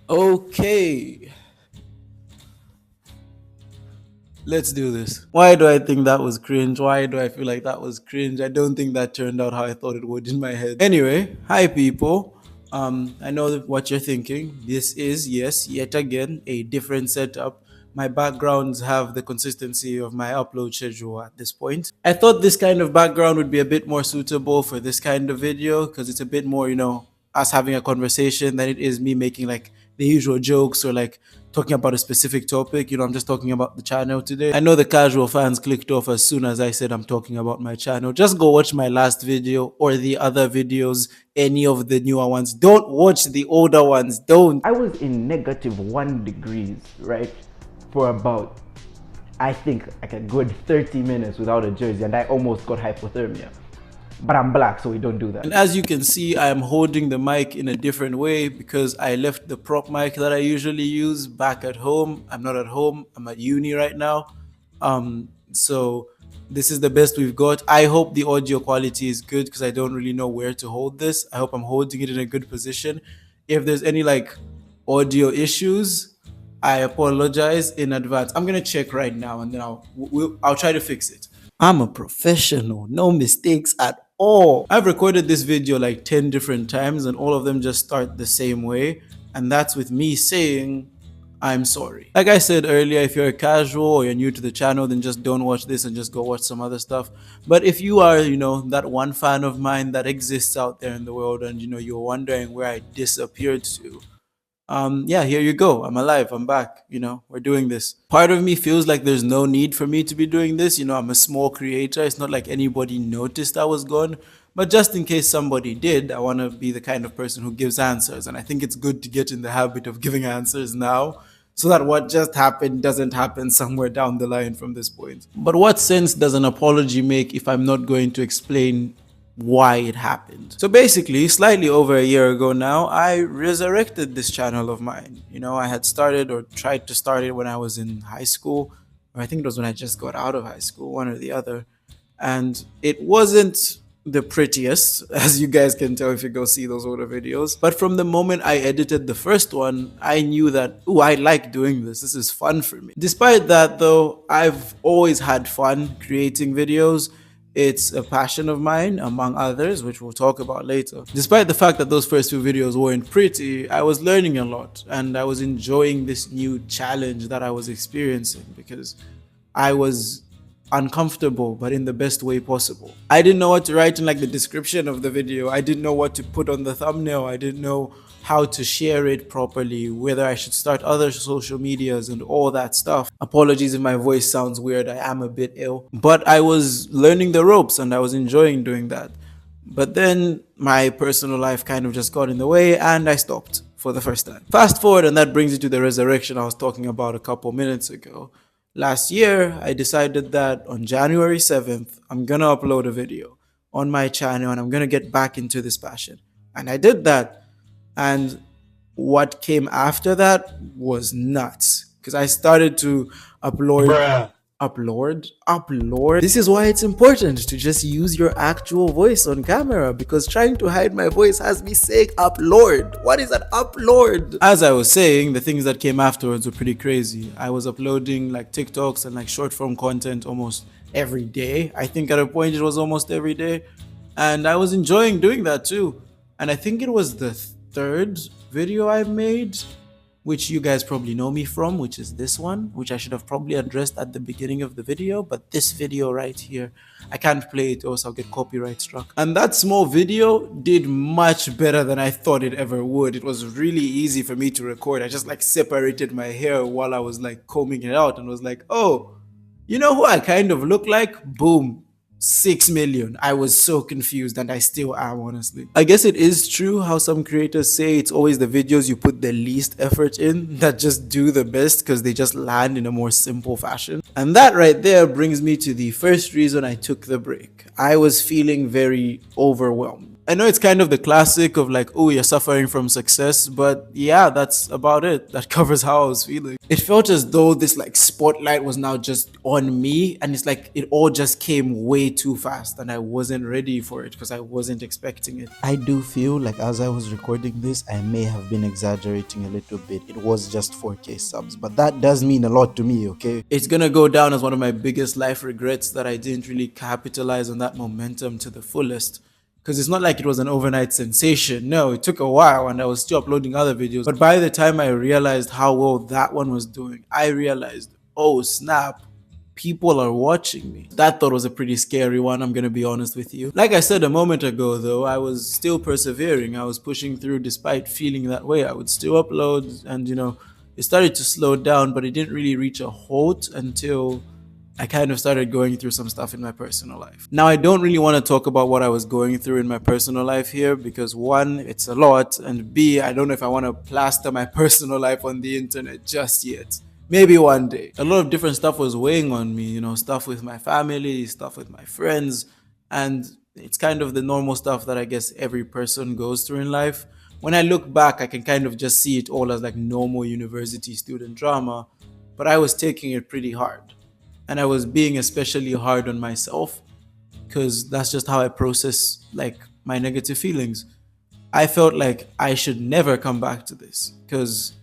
Okay, let's do this. Why do I think that was cringe? Why do I feel like that was cringe? I don't think that turned out how I thought it would in my head. Anyway, hi people. I know what you're thinking. This is, yes, yet again, a different setup. My backgrounds have the consistency of my upload schedule at this point. I thought this kind of background would be a bit more suitable for this kind of video because it's a bit more, us having a conversation than it is me making like the usual jokes or like talking about a specific topic. I'm just talking about the channel today. I know the casual fans clicked off as soon as I said I'm talking about my channel. Just go watch my last video or the other videos, any of the newer ones. Don't watch the older ones. Don't. I was in -1 degrees, right, for about, I think, like a good 30 minutes without a jersey, and I almost got hypothermia. But I'm black, so we don't do that. And as you can see, I am holding the mic in a different way because I left the prop mic that I usually use back at home. I'm not at home, I'm at uni right now. So this is the best we've got. I hope the audio quality is good because I don't really know where to hold this. I hope I'm holding it in a good position. If there's any like audio issues, I apologize in advance. I'm gonna check right now and then I'll try to fix it. I'm a professional, no mistakes at all. I've recorded this video like 10 different times and all of them just start the same way. And that's with me saying, I'm sorry. Like I said earlier, if you're a casual or you're new to the channel, then just don't watch this and just go watch some other stuff. But if you are, that one fan of mine that exists out there in the world and, you're wondering where I disappeared to, yeah, here you go. I'm alive. I'm back. We're doing this. Part of me feels like there's no need for me to be doing this. I'm a small creator. It's not like anybody noticed I was gone. But just in case somebody did, I want to be the kind of person who gives answers. And I think it's good to get in the habit of giving answers now so that what just happened doesn't happen somewhere down the line from this point. But what sense does an apology make if I'm not going to explain why it happened? So basically, slightly over a year ago now, I resurrected this channel of mine. I had started or tried to start it when I was in high school, or I think it was when I just got out of high school, one or the other. And it wasn't the prettiest, as you guys can tell if you go see those older videos. But from the moment I edited the first one, I knew that, ooh, I like doing this. This is fun for me. Despite that though, I've always had fun creating videos. It's a passion of mine, among others, which we'll talk about later. Despite the fact that those first few videos weren't pretty, I was learning a lot and I was enjoying this new challenge that I was experiencing because I was uncomfortable, but in the best way possible. I didn't know what to write in like the description of the video. I didn't know what to put on the thumbnail. I didn't know how to share it properly, whether I should start other social medias and all that stuff. Apologies if my voice sounds weird. I am a bit ill, but I was learning the ropes and I was enjoying doing that. But then my personal life kind of just got in the way and I stopped for the first time. Fast forward, and that brings you to the resurrection I was talking about a couple minutes ago. Last year, I decided that on January 7th, I'm gonna upload a video on my channel and I'm gonna get back into this passion. And I did that. And what came after that was nuts because I started to upload. Upload. This is why it's important to just use your actual voice on camera, because trying to hide my voice has me saying upload. What is an upload? As I was saying, the things that came afterwards were pretty crazy. I was uploading like TikToks and like short form content almost every day. I think at a point it was almost every day. And I was enjoying doing that too. And I think it was the third video I made, which you guys probably know me from, which is this one, which I should have probably addressed at the beginning of the video, but this video right here, I can't play it or else I'll get copyright struck. And that small video did much better than I thought it ever would. It was really easy for me to record. I just like separated my hair while I was like combing it out and was like, oh, you know who I kind of look like? Boom. 6 million. I was so confused and I still am, honestly. I guess it is true how some creators say it's always the videos you put the least effort in that just do the best because they just land in a more simple fashion. And that right there brings me to the first reason I took the break. I was feeling very overwhelmed. I know it's kind of the classic of like, oh, you're suffering from success, but yeah, that's about it. That covers how I was feeling. It felt as though this like spotlight was now just on me, and it's like it all just came way too fast, and I wasn't ready for it because I wasn't expecting it. I do feel like as I was recording this, I may have been exaggerating a little bit. It was just 4K subs, but that does mean a lot to me, okay? It's gonna go down as one of my biggest life regrets that I didn't really capitalize on that momentum to the fullest, because it's not like it was an overnight sensation. No, it took a while and I was still uploading other videos. But by the time I realized how well that one was doing, I realized, oh snap, people are watching me. That thought was a pretty scary one, I'm gonna be honest with you. Like I said a moment ago though, I was still persevering. I was pushing through despite feeling that way. I would still upload, and it started to slow down, but it didn't really reach a halt until I kind of started going through some stuff in my personal life. Now, I don't really want to talk about what I was going through in my personal life here because one, it's a lot, and B, I don't know if I want to plaster my personal life on the internet just yet. Maybe one day. A lot of different stuff was weighing on me, stuff with my family, stuff with my friends, and it's kind of the normal stuff that I guess every person goes through in life. When I look back, I can kind of just see it all as like normal university student drama, but I was taking it pretty hard. And I was being especially hard on myself because that's just how I process like my negative feelings. I felt like I should never come back to this because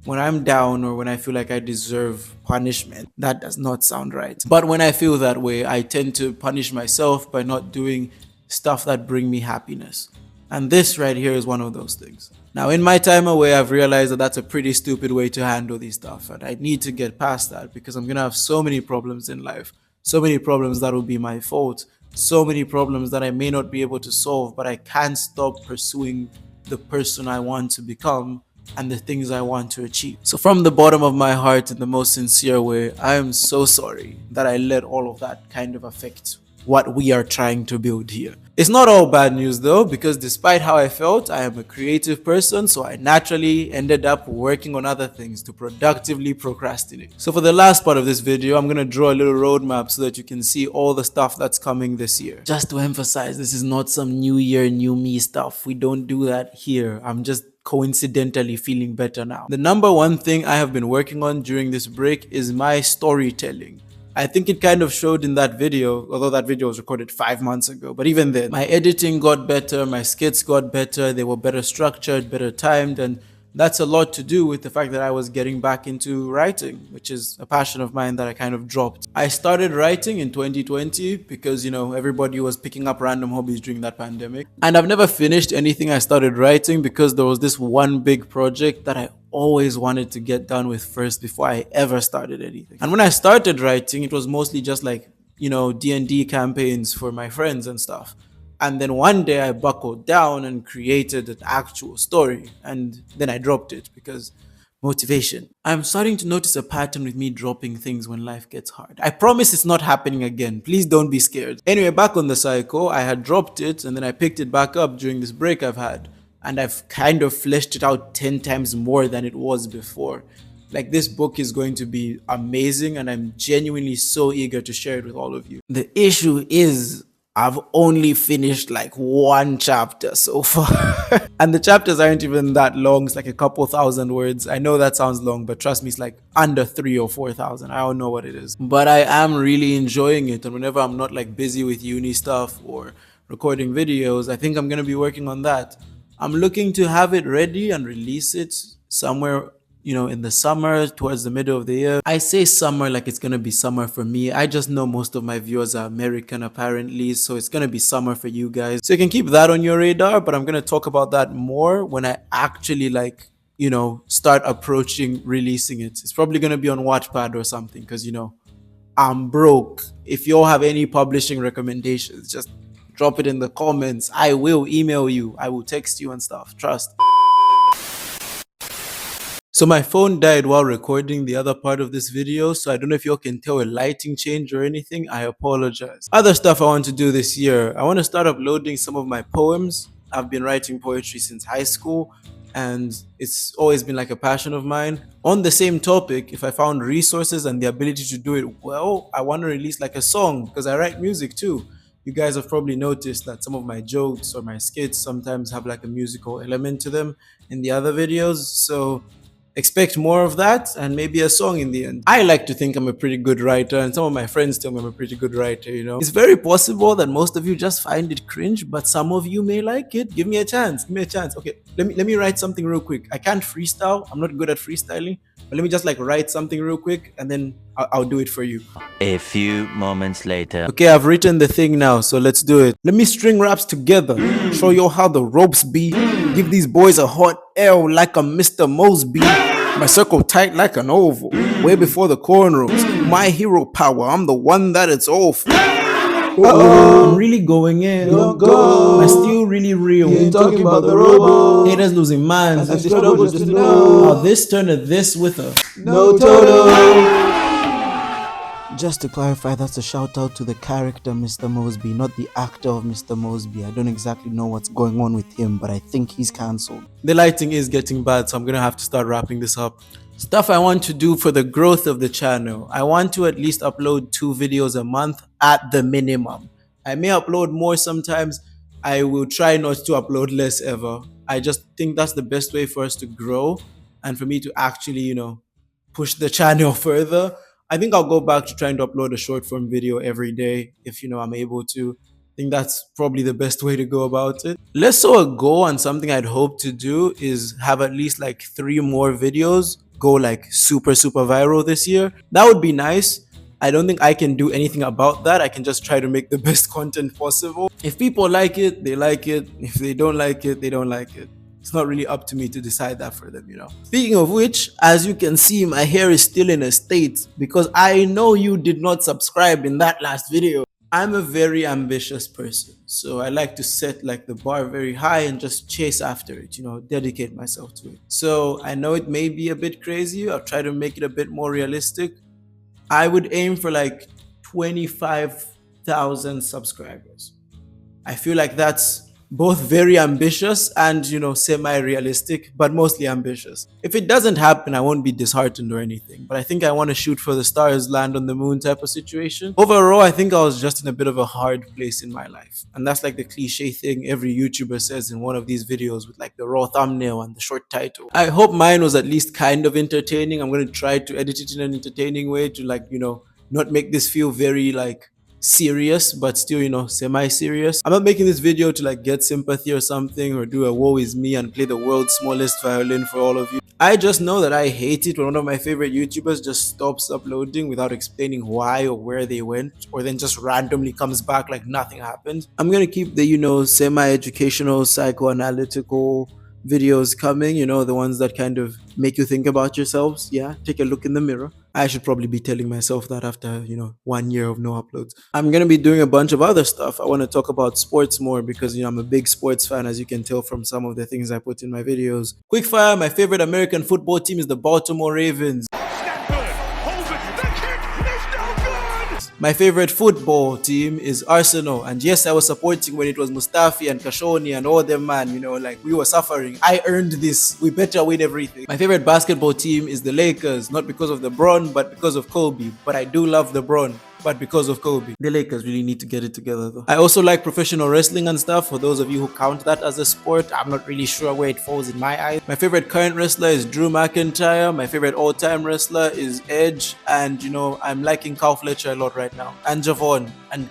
when I'm down or when I feel like I deserve punishment, that does not sound right. But when I feel that way, I tend to punish myself by not doing stuff that bring me happiness. And this right here is one of those things. Now, in my time away, I've realized that that's a pretty stupid way to handle these stuff. And I need to get past that because I'm going to have so many problems in life. So many problems that will be my fault. So many problems that I may not be able to solve, but I can't stop pursuing the person I want to become and the things I want to achieve. So, from the bottom of my heart, in the most sincere way, I am so sorry that I let all of that kind of affect what we are trying to build here. It's not all bad news though, because despite how I felt, I am a creative person, so I naturally ended up working on other things to productively procrastinate. So for the last part of this video, I'm gonna draw a little roadmap so that you can see all the stuff that's coming this year. Just to emphasize, this is not some new year, new me stuff. We don't do that here. I'm just coincidentally feeling better now. The number one thing I have been working on during this break is my storytelling. I think it kind of showed in that video, although that video was recorded 5 months ago. But even then, my editing got better, my skits got better, they were better structured, better timed, and that's a lot to do with the fact that I was getting back into writing, which is a passion of mine that I kind of dropped. I started writing in 2020 because, everybody was picking up random hobbies during that pandemic. And I've never finished anything I started writing because there was this one big project that I always wanted to get done with first before I ever started anything. And when I started writing, it was mostly just like, D&D campaigns for my friends and stuff. And then one day I buckled down and created an actual story. And then I dropped it because motivation. I'm starting to notice a pattern with me dropping things when life gets hard. I promise it's not happening again. Please don't be scared. Anyway, back on the cycle, I had dropped it and then I picked it back up during this break I've had. And I've kind of fleshed it out 10 times more than it was before. Like, this book is going to be amazing and I'm genuinely so eager to share it with all of you. The issue is I've only finished like one chapter so far. And the chapters aren't even that long. It's like a couple thousand words. I know that sounds long, but trust me, it's like under 3,000 or 4,000. I don't know what it is. But I am really enjoying it. And whenever I'm not like busy with uni stuff or recording videos, I think I'm going to be working on that. I'm looking to have it ready and release it somewhere in the summer, towards the middle of the year. I say summer like it's gonna be summer for me. I just know most of my viewers are American apparently, so it's gonna be summer for you guys. So you can keep that on your radar, but I'm gonna talk about that more when I actually start approaching releasing it. It's probably gonna be on Wattpad or something, because I'm broke. If you all have any publishing recommendations, just drop it in the comments. I will email you, I will text you and stuff. Trust. So my phone died while recording the other part of this video, so I don't know if y'all can tell a lighting change or anything. I apologize. Other stuff I want to do this year. I want to start uploading some of my poems. I've been writing poetry since high school, and it's always been like a passion of mine. On the same topic, if I found resources and the ability to do it well, I want to release like a song, because I write music too. You guys have probably noticed that some of my jokes or my skits sometimes have like a musical element to them in the other videos. So expect more of that and maybe a song in the end. I like to think I'm a pretty good writer, and some of my friends tell me I'm a pretty good writer, you know. It's very possible that most of you just find it cringe, but some of you may like it. Give me a chance. Give me a chance. Okay, let me write something real quick. I can't freestyle. I'm not good at freestyling, but let me just like write something real quick and then I'll do it for you. A few moments later. Okay, I've written the thing now, so let's do it. Let me string raps together, show you how the ropes be. Give these boys a hot L like a Mr. Mosby. My circle tight like an oval, way before the cornrows. My hero power, I'm the one that it's all for. I'm really going in. Don't go. I'm still really real. You ain't talking about the robo. Haters losing minds. I struggle just to know. How this turn to this with a No total. Just to clarify, that's a shout out to the character Mr. Mosby, not the actor of Mr. Mosby. I don't exactly know what's going on with him, but I think he's cancelled. The lighting is getting bad, so I'm gonna have to start wrapping this up. Stuff I want to do for the growth of the channel. I want to at least upload 2 videos a month at the minimum. I may upload more sometimes. I will try not to upload less ever. I just think that's the best way for us to grow and for me to actually, you know, push the channel further. I think I'll go back to trying to upload a short form video every day if, you know, I'm able to. I think that's probably the best way to go about it. Less so a goal, and something I'd hope to do is have at least like 3 more videos go like super viral this year. That would be nice. I don't think I can do anything about that. I can just try to make the best content possible. If people like it, they like it. If they don't like it, they don't like it. It's not really up to me to decide that for them, you know. Speaking of which, as you can see, my hair is still in a state because I know you did not subscribe in that last video. I'm a very ambitious person, so I like to set like the bar very high and just chase after it, you know, dedicate myself to it. So I know it may be a bit crazy. I'll try to make it a bit more realistic. I would aim for like 25,000 subscribers. I feel like that's both very ambitious and, you know, semi-realistic, but mostly ambitious. If it doesn't happen, I won't be disheartened or anything, but I think I want to shoot for the stars, land on the moon type of situation. Overall, I think I was just in a bit of a hard place in my life, and that's like the cliche thing every YouTuber says in one of these videos with like the raw thumbnail and the short title. I hope mine was at least kind of entertaining. I'm going to try to edit it in an entertaining way to, like, you know, not make this feel very like serious, but still, you know, semi-serious. I'm not making this video to like get sympathy or something, or do a woe is me and play the world's smallest violin for all of you. I just know that I hate it when one of my favorite YouTubers just stops uploading without explaining why or where they went, or then just randomly comes back like nothing happened. I'm gonna keep the, you know, semi-educational, psychoanalytical videos coming, you know, the ones that kind of make you think about yourselves. Yeah, take a look in the mirror. I should probably be telling myself that after, you know, 1 year of no uploads. I'm gonna be doing a bunch of other stuff. I want to talk about sports more because, you know, I'm a big sports fan, as you can tell from some of the things I put in my videos. Quickfire, my favorite American football team is the Baltimore Ravens. My favorite football team is Arsenal, and yes, I was supporting when it was Mustafi and Kashoni and all them, man, you know, like we were suffering. I earned this. We better win everything. My favorite basketball team is the Lakers, not because of LeBron, but because of Kobe. But I do love LeBron, but because of Kobe. The Lakers really need to get it together though. I also like professional wrestling and stuff. For those of you who count that as a sport, I'm not really sure where it falls in my eyes. My favorite current wrestler is Drew McIntyre. My favorite all-time wrestler is Edge, and, you know, I'm liking Kyle Fletcher a lot right now, and Javon, and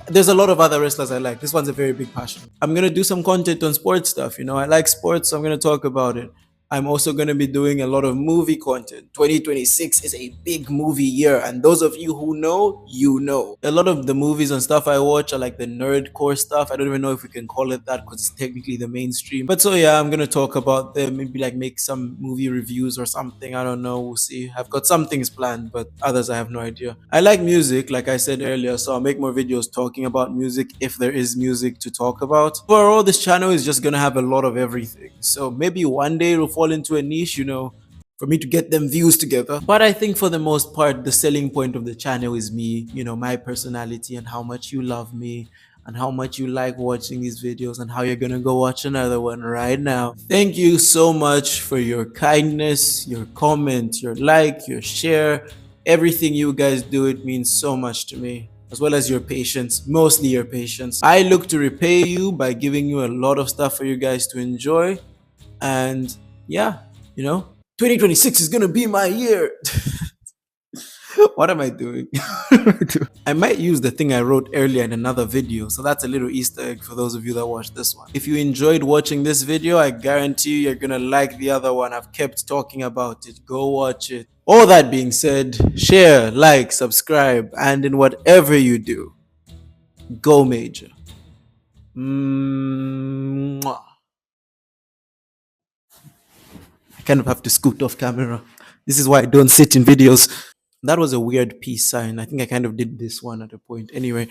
there's a lot of other wrestlers I like. This one's a very big passion. I'm gonna do some content on sports stuff, you know. I like sports, so I'm gonna talk about it. I'm also going to be doing a lot of movie content. 2026 is a big movie year, and those of you who know, you know. A lot of the movies and stuff I watch are like the nerdcore stuff. I don't even know if we can call it that because it's technically the mainstream. But so yeah, I'm going to talk about them, maybe like make some movie reviews or something. I don't know, we'll see. I've got some things planned, but others I have no idea. I like music, like I said earlier, so I'll make more videos talking about music if there is music to talk about. Overall, this channel is just going to have a lot of everything. So maybe one day it'll fall into a niche, you know, for me to get them views together. But I think for the most part, the selling point of the channel is me, you know, my personality and how much you love me and how much you like watching these videos and how you're gonna go watch another one right now. Thank you so much for your kindness, your comment, your like, your share. Everything you guys do, it means so much to me. as well as your patience, mostly your patience. I look to repay you by giving you a lot of stuff for you guys to enjoy. And yeah, 2026 is gonna be my year. What am I doing? I might use the thing I wrote earlier in another video, so that's a little Easter egg for those of you that watched this one. If you enjoyed watching this video, I guarantee you you're gonna like the other one. I've kept talking about it. Go watch it. All that being said, share, like, subscribe, and in whatever you do, go major. Mwah. I kind of have to scoot off camera. This is why I don't sit in videos. That was a weird peace sign. I think I kind of did this one at a point. Anyway.